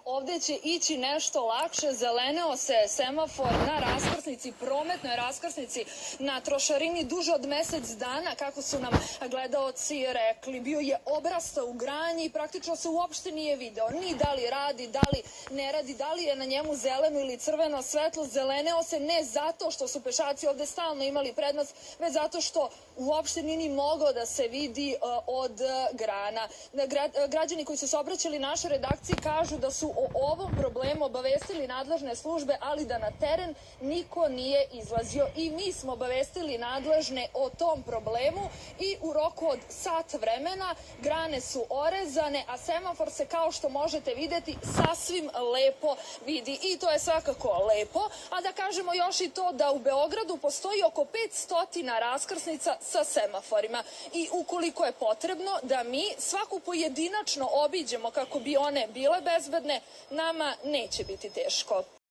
ovde će ići nešto lakše, zeleneo se semafor na raskrsnici, prometnoj raskrsnici na Trošarini duže od mesec dana, kako su nam gledaoci rekli. Bio je obrastao u granje i praktično se uopšte nije video ni da li radi, da li ne radi, da li je na njemu zeleno ili crveno svetlo. Zeleneo se ne zato što su pešaci ovde stalno imali prednost, već zato što uopšte nije ni mogao da se vidi od grana. Građani koji su se obraćali našoj redakciji kažu da su o ovom problemu obavestili nadležne službe, ali da na teren niko nije izlazio. I mi smo obavestili nadležne o tom problemu i u roku od sat vremena grane su orezane, a semafor se, kao što možete videti, sasvim lepo vidi. I to je svakako lepo. A da kažemo još i to da u Beogradu postoji oko 500 raskrsnica sa semaforima. I ukoliko je potrebno da mi svaku pojedinačno obiđemo kako bi one bile bezbedne, nama neće biti teško.